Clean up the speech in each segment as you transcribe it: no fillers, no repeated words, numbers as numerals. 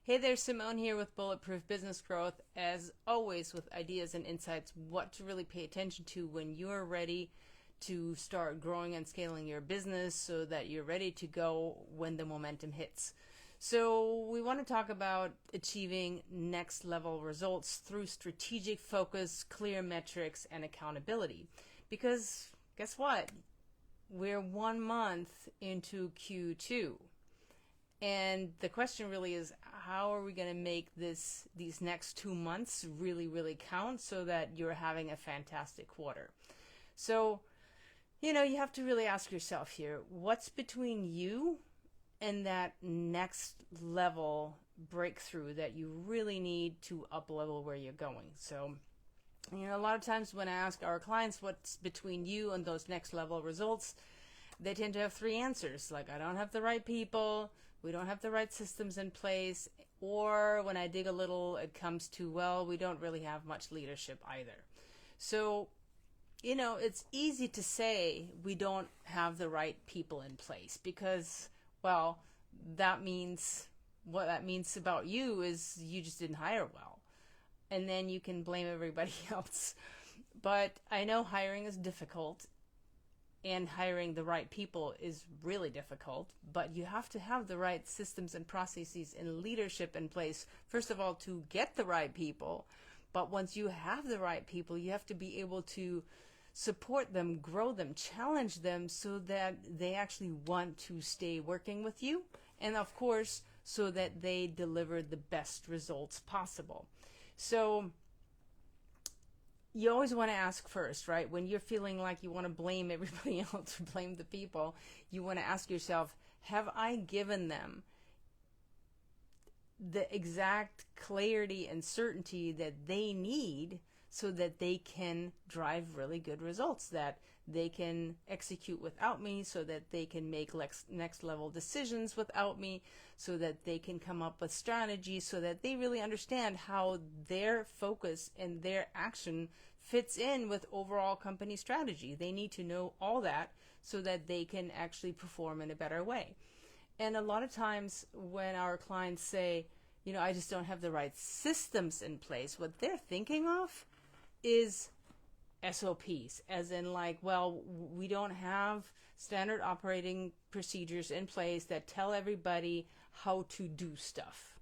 Hey there, Simone here with Bulletproof Business Growth, as always with ideas and insights, what to really pay attention to when you're ready to start growing and scaling your business so that you're ready to go when the momentum hits. So we want to talk about achieving next level results through strategic focus, clear metrics, and accountability. Because guess what? We're 1 month into Q2. And the question really is, how are we going to make these next 2 months really count so that you're having a fantastic quarter? So, you have to really ask yourself here, what's between you and that next level breakthrough that you really need to up level where you're going? So, a lot of times when I ask our clients what's between you and those next level results, they tend to have three answers, like I don't have the right people, we don't have the right systems in place, or when I dig a little, it comes to, well, we don't really have much leadership either. So, it's easy to say we don't have the right people in place because, well, what that means about you is you just didn't hire well. And then you can blame everybody else. But I know hiring is difficult. And hiring the right people is really difficult, but you have to have the right systems and processes and leadership in place, first of all, to get the right people. But once you have the right people, you have to be able to support them, grow them, challenge them so that they actually want to stay working with you. And of course, so that they deliver the best results possible. So you always want to ask first, right? When you're feeling like you want to blame everybody else or blame the people, you want to ask yourself, have I given them the exact clarity and certainty that they need so that they can drive really good results, that they can execute without me, so that they can make next level decisions without me, so that they can come up with strategies, so that they really understand how their focus and their action fits in with overall company strategy. They need to know all that so that they can actually perform in a better way. And a lot of times when our clients say, I just don't have the right systems in place, what they're thinking of is SOPs, as in we don't have standard operating procedures in place that tell everybody how to do stuff.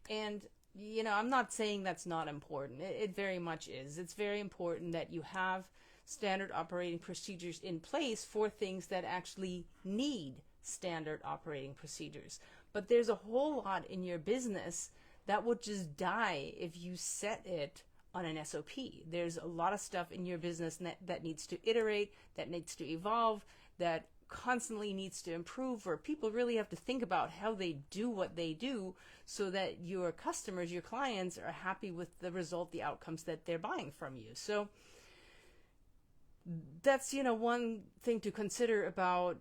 And, I'm not saying that's not important. It very much is. It's very important that you have standard operating procedures in place for things that actually need standard operating procedures. But there's a whole lot in your business that would just die if you set it on an SOP. There's a lot of stuff in your business that needs to iterate, that needs to evolve, that constantly needs to improve, where people really have to think about how they do what they do so that your customers, your clients are happy with the result, the outcomes that they're buying from you. So that's, one thing to consider about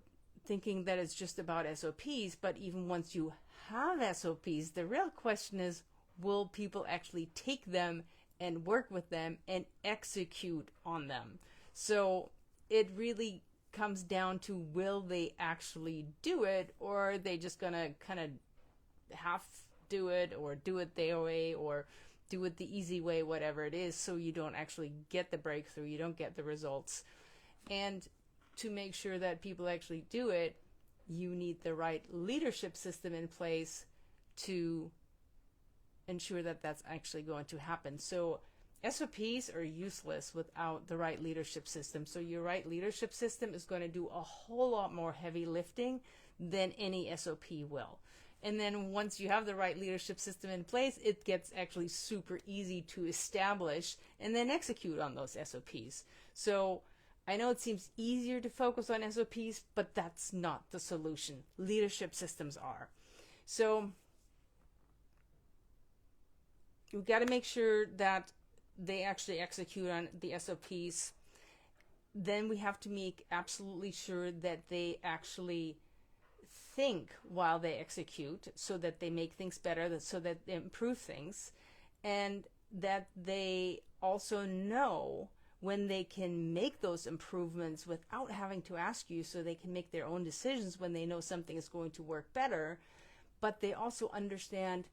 thinking that it's just about SOPs. But even once you have SOPs, the real question is, will people actually take them and work with them and execute on them? So it really comes down to, will they actually do it, or are they just going to kind of half do it or do it their way or do it the easy way, whatever it is, so you don't actually get the breakthrough, you don't get the results. And to make sure that people actually do it, you need the right leadership system in place to ensure that that's actually going to happen. So SOPs are useless without the right leadership system. So your right leadership system is going to do a whole lot more heavy lifting than any SOP will. And then once you have the right leadership system in place, it gets actually super easy to establish and then execute on those SOPs. So I know it seems easier to focus on SOPs, but that's not the solution. Leadership systems are. So we've got to make sure that they actually execute on the SOPs. Then we have to make absolutely sure that they actually think while they execute, so that they make things better, so that they improve things, and that they also know when they can make those improvements without having to ask you, so they can make their own decisions when they know something is going to work better. But they also understand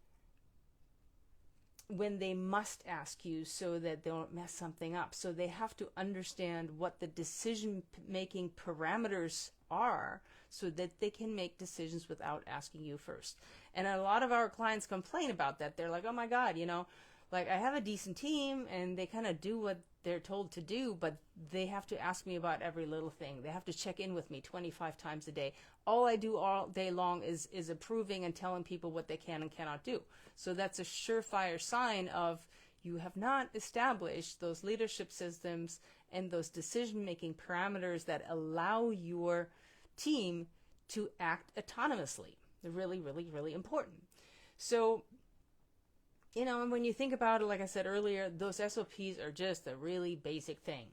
when they must ask you so that they don't mess something up. So they have to understand what the decision making parameters are so that they can make decisions without asking you first. And a lot of our clients complain about that. They're like, oh my God, like I have a decent team and they kind of do what they're told to do, but they have to ask me about every little thing. They have to check in with me 25 times a day. All I do all day long is approving and telling people what they can and cannot do. So that's a surefire sign of you have not established those leadership systems and those decision-making parameters that allow your team to act autonomously. They're really, really, really important. So, and when you think about it, like I said earlier, those SOPs are just a really basic thing.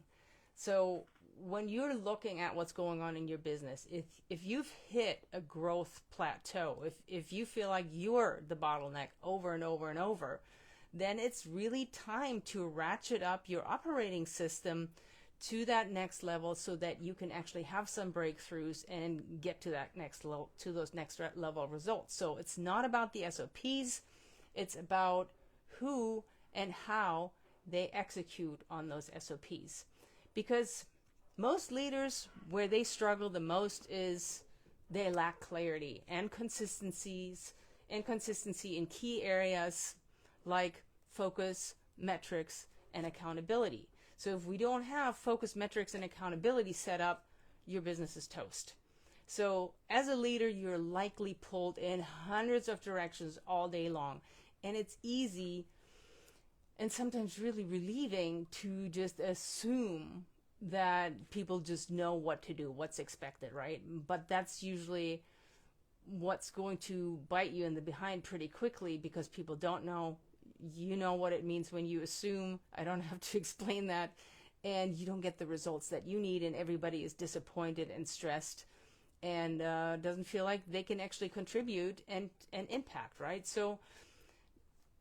So when you're looking at what's going on in your business, if you've hit a growth plateau, if you feel like you're the bottleneck over and over and over, then it's really time to ratchet up your operating system to that next level so that you can actually have some breakthroughs and get to that next level, to those next level results. So it's not about the SOPs, it's about who and how they execute on those SOPs. Because most leaders, where they struggle the most is they lack clarity and consistency in key areas like focus, metrics, and accountability. So if we don't have focus, metrics, and accountability set up, your business is toast. So as a leader, you're likely pulled in hundreds of directions all day long. And it's easy and sometimes really relieving to just assume that people just know what to do, what's expected, right? But that's usually what's going to bite you in the behind pretty quickly, because people don't know. You know what it means when you assume. I don't have to explain that. And you don't get the results that you need, and everybody is disappointed and stressed and doesn't feel like they can actually contribute and impact, right? So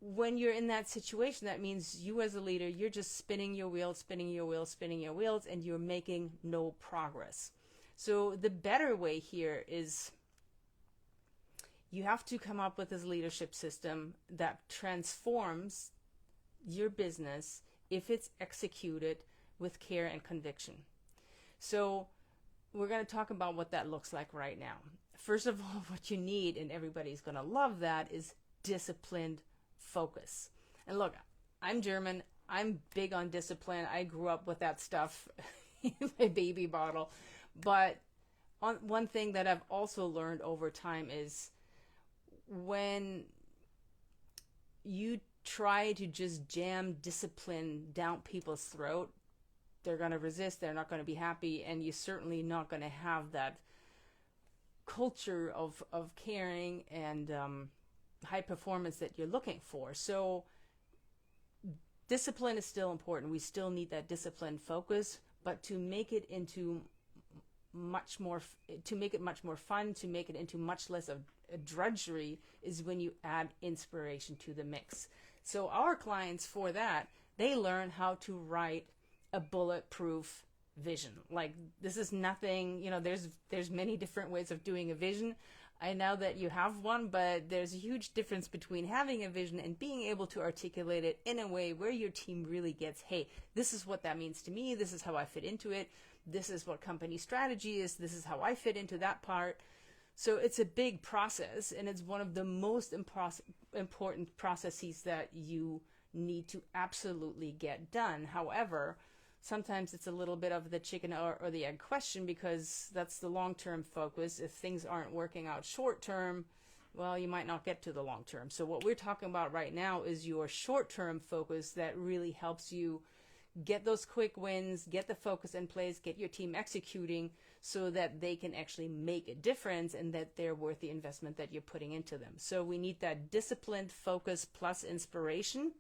when you're in that situation, that means you as a leader, you're just spinning your wheels, and you're making no progress. So the better way here is you have to come up with this leadership system that transforms your business if it's executed with care and conviction. So we're going to talk about what that looks like right now. First of all, what you need, and everybody's going to love that, is disciplined focus. And look, I'm German. I'm big on discipline. I grew up with that stuff in my baby bottle. But one thing that I've also learned over time is when you try to just jam discipline down people's throat, they're going to resist, they're not going to be happy, and you're certainly not going to have that culture of caring and high performance that you're looking for. So discipline is still important. We still need that disciplined focus, but to make it much more fun, to make it into much less of a drudgery, is when you add inspiration to the mix. So our clients, for that, they learn how to write a bulletproof vision. Like, this is nothing, there's many different ways of doing a vision. I know that you have one, but there's a huge difference between having a vision and being able to articulate it in a way where your team really gets, hey, this is what that means to me, this is how I fit into it, this is what company strategy is, this is how I fit into that part. So it's a big process, and it's one of the most important processes that you need to absolutely get done. However, sometimes it's a little bit of the chicken or the egg question, because that's the long-term focus. If things aren't working out short-term, well, you might not get to the long-term. So what we're talking about right now is your short-term focus that really helps you get those quick wins, get the focus in place, get your team executing so that they can actually make a difference and that they're worth the investment that you're putting into them. So we need that disciplined focus plus inspiration.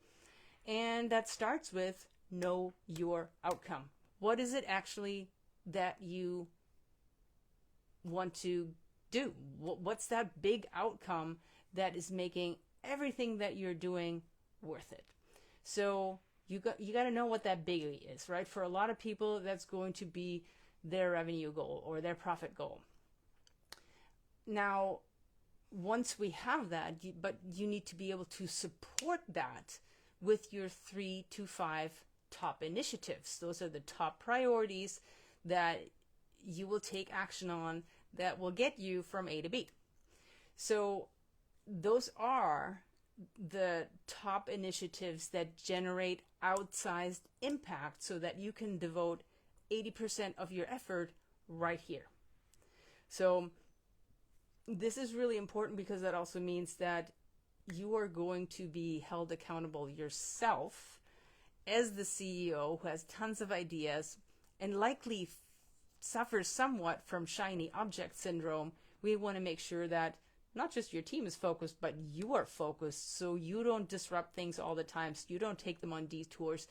And that starts with know your outcome. What is it actually that you want to do? What's that big outcome that is making everything that you're doing worth it? So you got to know what that biggie is, right? For a lot of people, that's going to be their revenue goal or their profit goal. Now, once we have that, but you need to be able to support that with your 3 to 5 top initiatives. Those are the top priorities that you will take action on that will get you from A to B. So those are the top initiatives that generate outsized impact so that you can devote 80% of your effort right here. So this is really important because that also means that you are going to be held accountable yourself as the CEO who has tons of ideas and likely suffers somewhat from shiny object syndrome. We want to make sure that not just your team is focused, but you are focused so you don't disrupt things all the time, so you don't take them on detours,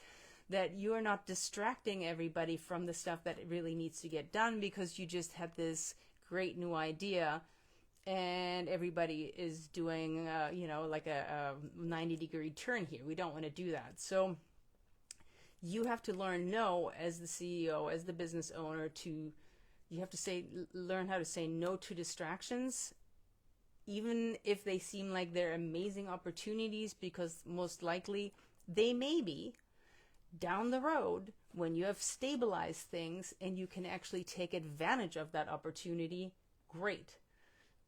that you are not distracting everybody from the stuff that really needs to get done because you just had this great new idea and everybody is doing, like a 90-degree turn here. We don't want to do that. So you have to learn no as the CEO, as the business owner, you have to learn how to say no to distractions, even if they seem like they're amazing opportunities, because most likely they may be down the road when you have stabilized things and you can actually take advantage of that opportunity. Great.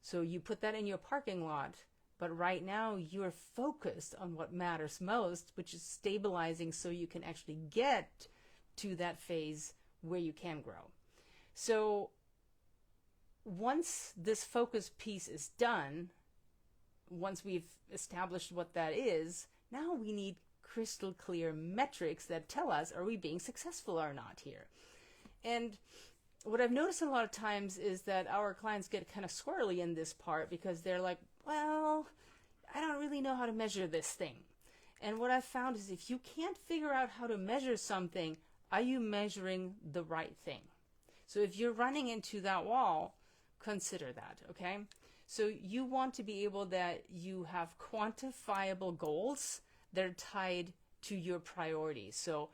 So you put that in your parking lot, but right now you're focused on what matters most, which is stabilizing so you can actually get to that phase where you can grow. So once this focus piece is done, once we've established what that is, now we need crystal clear metrics that tell us, are we being successful or not here? And what I've noticed a lot of times is that our clients get kind of squirrely in this part because they're like, well, I don't really know how to measure this thing. And what I've found is if you can't figure out how to measure something, are you measuring the right thing? So if you're running into that wall, consider that, okay? So you want to be able that you have quantifiable goals that are tied to your priorities. So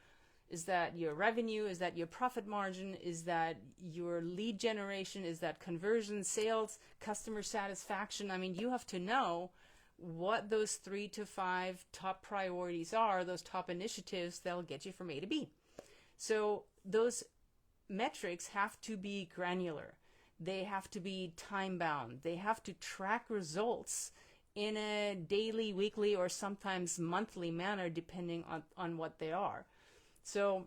is that your revenue? Is that your profit margin? Is that your lead generation? Is that conversion, sales, customer satisfaction? I mean, you have to know what those 3 to 5 top priorities are, those top initiatives that'll get you from A to B. So those metrics have to be granular. They have to be time bound. They have to track results in a daily, weekly, or sometimes monthly manner, depending on what they are. So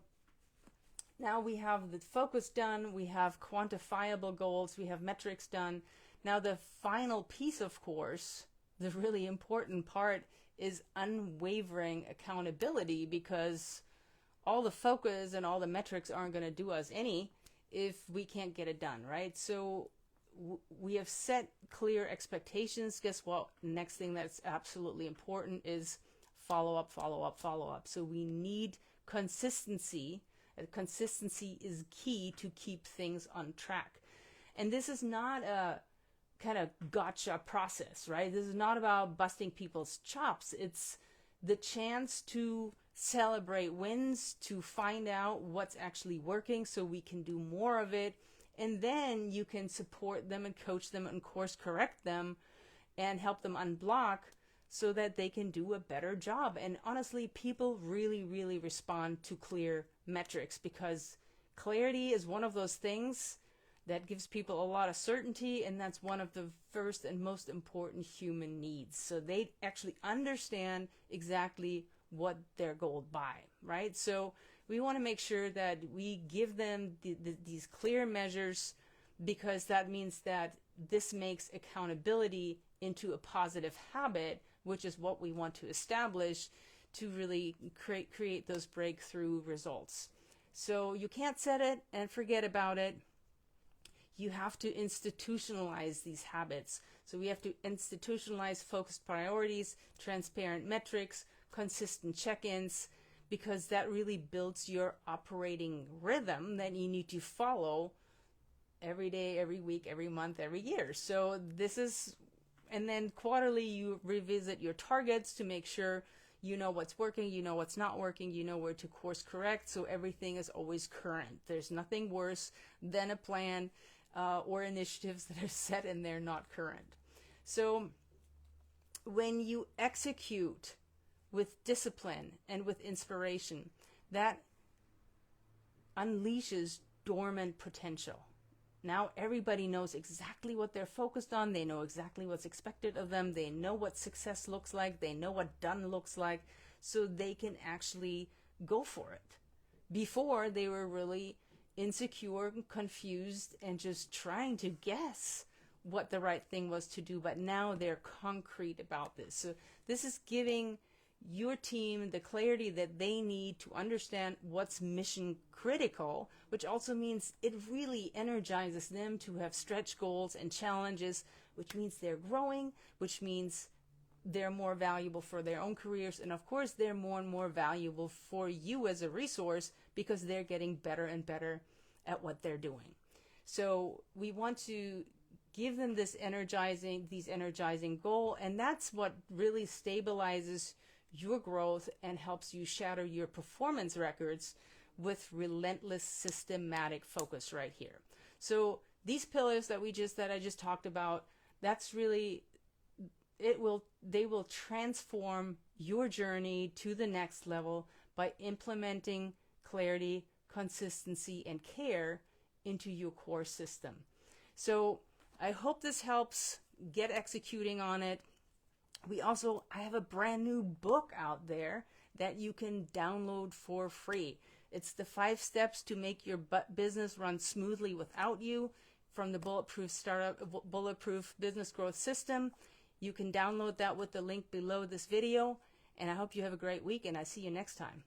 now we have the focus done, we have quantifiable goals, we have metrics done. Now the final piece, of course, the really important part is unwavering accountability, because all the focus and all the metrics aren't going to do us any if we can't get it done, right? So we have set clear expectations. Guess what? Next thing that's absolutely important is follow up, follow up, follow up. So we need consistency. Consistency is key to keep things on track. And this is not a kind of gotcha process, right? This is not about busting people's chops. It's the chance to celebrate wins, to find out what's actually working so we can do more of it. And then you can support them and coach them and course correct them and help them unblock so that they can do a better job. And honestly, people really, really respond to clear metrics, because clarity is one of those things that gives people a lot of certainty, and that's one of the first and most important human needs. So they actually understand exactly what they're goaled by, right? So we want to make sure that we give them these clear measures, because that means that this makes accountability into a positive habit, which is what we want to establish to really create those breakthrough results. So you can't set it and forget about it. You have to institutionalize these habits. So we have to institutionalize focused priorities, transparent metrics, consistent check-ins, because that really builds your operating rhythm that you need to follow every day, every week, every month, every year. So this is, and then quarterly you revisit your targets to make sure you know what's working, you know what's not working, you know where to course correct, so everything is always current. There's nothing worse than a plan or initiatives that are set and they're not current. So when you execute with discipline and with inspiration, that unleashes dormant potential. Now everybody knows exactly what they're focused on. They know exactly what's expected of them. They know what success looks like. They know what done looks like, so they can actually go for it. Before, they were really insecure, confused, and just trying to guess what the right thing was to do. But now they're concrete about this. So this is giving your team the clarity that they need to understand what's mission critical, which also means it really energizes them to have stretch goals and challenges, which means they're growing, which means they're more valuable for their own careers, and of course they're more and more valuable for you as a resource because they're getting better and better at what they're doing. So we want to give them these energizing goal, and that's what really stabilizes your growth and helps you shatter your performance records with relentless systematic focus right here. So these pillars that I just talked about, that's really, they will transform your journey to the next level by implementing clarity, consistency, and care into your core system. So I hope this helps. Get executing on it. I have a brand new book out there that you can download for free. It's the 5 steps to make your business run smoothly without you, from the Bulletproof Business Growth System. You can download that with the link below this video, and I hope you have a great week, and I see you next time.